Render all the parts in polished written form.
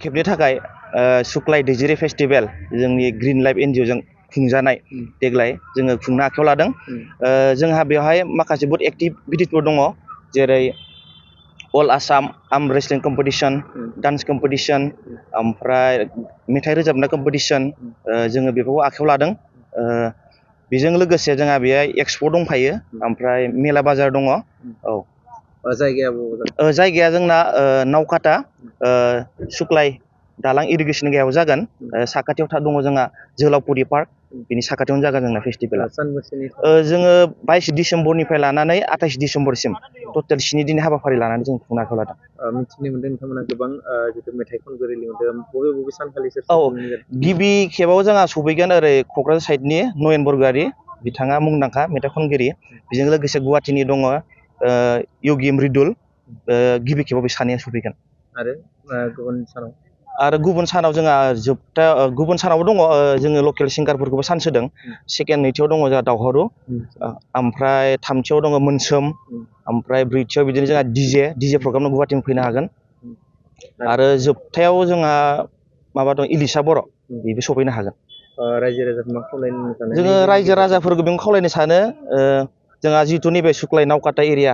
खेबनि थाखाय सुक्लाय दैजिरि फेस्टिभेल जोंनि ग्रिन लाइफ एनजिअ जों खुंजानाय देग्लाय जोङो खुंनो आखायाव लादों। जोंहा बेवहाय माखासे बहुत एक्टिभिटिसफोर दङ, जेरै all Assam arm wrestling competition, dance competition, ओमफ्राय मेथाइ रोजाबनाय कम्पिटिशन, जोङो बेफोरखौ आखायाव लादों। बेजों लोगोसे जोंहा बेहाय एक्सप' दंफायो, ओमफ्राय मेला बाजार दङ। जायगाया जोंना नावकाटा सुक्लाय दालां इरिगेसन गायाव जागोन। साखाथियाव दङ जोंहा जोहोलावफुरि पार्क, बिनि साखाथियावनो जागोन जोंना फेस्टिभेला। जोङो 22 डिसेम्बरनिफ्राय लानानै 28 डिसेम्बरसिम टटेल 7 दिननि हाबाफारि लानानै जों खुंनो आखायाव लादों। मिथिनो मोनदों नोंथांमोना गोबां जितु मेथाइ खनगिरि लिंदों, बबे सानखालि गिबि खेबाव जोंहा सफैगोन ओरै क'क्राझार साइडनि नयन बरग'यारि, बिथाङा मुंदांखा मेथाइ खनगिरि। बेजों लोगोसे गुवाहाटीनि दङ यगि मृदुल, गिबि खेबाव बे सानैया सफैगोन। आरो गुबुन सानाव जोंहा गुबुन सानावबो दङ, जोङो लकेल सिंगारफोरखौबो चान्स होदों। सेकेन्ड, नैथियाव दङ जोंहा दावहारु, ओमफ्राय थामथियाव दङ मोनसोम, ओमफ्राय ब्रैथियाव बिदिनो जोंहा डिजे प्रग्राम गुवाहाटीनिफ्राय फैनो हागोन। आरो जोबथायाव जोंहा माबा दं, इलिसा बर', बेबो सफैनो हागोन। जोङो रायजो राजाफोरखौ बेखौ खावलायनो सानो, जोंहा जिहेतु नैबे सुक्लाय नावकाटा एरिया,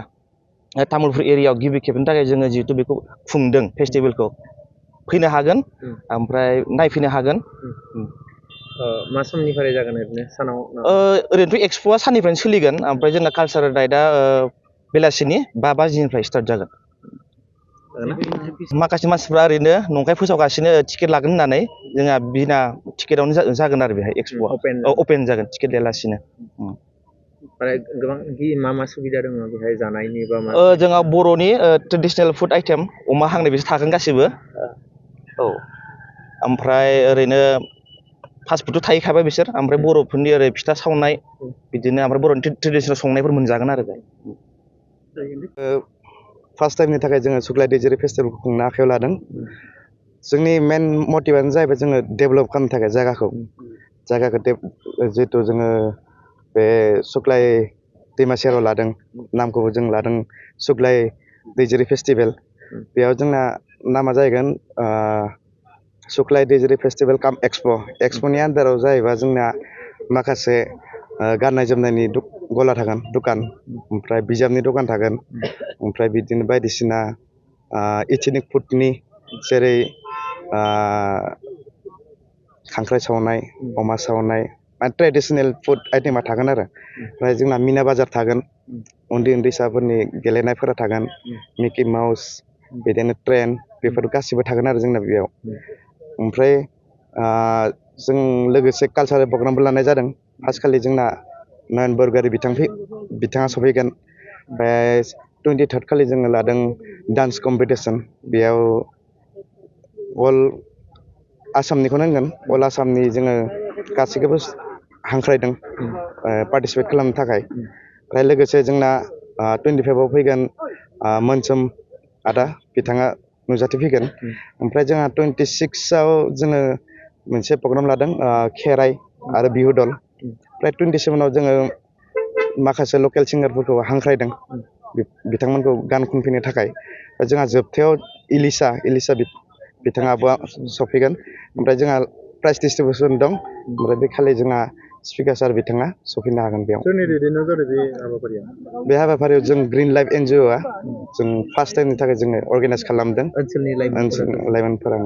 तामुलपुर एरियायाव गिबि खेबनि थाखाय जोङो जिहेतु बेखौ खुंदों फेस्टिभेलखौ, फैनो हागोन, ओमफ्राय नायफैनो हागोन। मा समनिफ्राय जागोन ओरैनो सानाव? ओरैनोथ' एक्सप'आ साननिफ्रायनो सोलिगोन, ओमफ्राय जोंना कालसारेल नाइटआ बेलासिनि 5 बाजिनिफ्राय स्टार्ट जागोन। माखासे मानसिफ्रा ओरैनो नंखाय फोसावगासिनो टिकेट लागोन होननानै, जोंहा बिना टिकेटआवनो जागोन आरो बेहाय एक्सप'आ अपेन जागोन टिकेट लायालासिनो। मा मा सुबिदा दङ बेहाय जानायनि बा मा? जोंहा बर'नि ट्रेडिसनेल फुड आइटेम अमा हांनाय बिसोर थागोन गासिबो। ओमफ्राय ओरैनो फास्टफुडथ' थाहैखाबाय बिसोर, ओमफ्राय बर'फोरनि ओरै फिथा सावनाय, बिदिनो ओमफ्राय बर'नि ट्रेडिसनेल संनायफोर मोनजागोन आरो बेहाय। फार्स्ट टाइमनि थाखाय जोङो सुक्लाय दैजिरि फेस्टिभेलखौ खुंनो आखायाव लादों। जोंनि मेन मटिभआनो जाहैबाय जोङो डेभेलप खालामनो थाखाय जायगाखौ जिहेथु जोङो बे सुक्लाय दैमा सेराव लादों, नामखौबो जों लादों सुक्लाय दैजिरि फेस्टिभेल। बेयाव जोंना नामा जाहैगोन सुक्लाय दैजिरि फेस्टिभेल काम एक्सप'नि आन्दाराव जाहैबा जोंना माखासे गाननाय जोमनायनि गला थागोन, दुखान, ओमफ्राय बिजाबनि दखान थागोन, ओमफ्राय बिदिनो बायदिसिना इथनिक फुडनि, जेरै खांख्राइ सावनाय, अमा सावनाय, ट्रेडिसनेल फुड आइटेमा थागोन आरो। ओमफ्राय जोंना मिना बाजार थागोन, उन्दै उन्दैसाफोरनि गेलेनायफोरा थागोन, मिकि माउस, बिदिनो ट्रेन, बेफोर गासिबो थागोन आरो जोंना बेयाव। ओमफ्राय जों लोगोसे कालसारेल प्रग्रामबो लानाय जादों। फार्स्टखालि जोंना नयन बरग'यारि बिथाङा सफैगोन। ओमफ्राय 23rd खालि जोङो लादों डान्स कम्पिटिसन। बेयाव अल आसामनिखौनो होनगोन, अल आसामनि जोङो गासैखौबो हांख्रायदों पार्टिसिपेट खालामनो थाखाय। ओमफ्राय लोगोसे जोंना 25आव फैगोन मोनसोम आदा, बिथाङा नुजाथिफैगोन। ओमफ्राय जोंहा 26आव जोङो मोनसे प्रग्राम लादों खेराइ आरो बिहु दल। ओमफ्राय 27आव जोङो माखासे लकेल सिंगारफोरखौ हांख्रायदों, बिथांमोनखौ गान खनफैनो थाखाय। जोंहा जोबथायाव इलिसा बिथाङाबो सफैगोन। ओमफ्राय जोंहा प्राइज डिस्ट्रिबिउसन दं, ओमफ्राय बे खालि जोंहा स्पिकार सार बिथाङा सफैनो हागोन बेयाव। सोरनि दैदेननायाव जादों बे हाबाफारिया? बे हाबाफारियाव जों ग्रिन लाइफ एनजिअ'आ जों फार्स्ट टाइमनि थाखाय जोङो अर्गानाइज खालामदों, ओनसोलनि लाइमोनफोरा।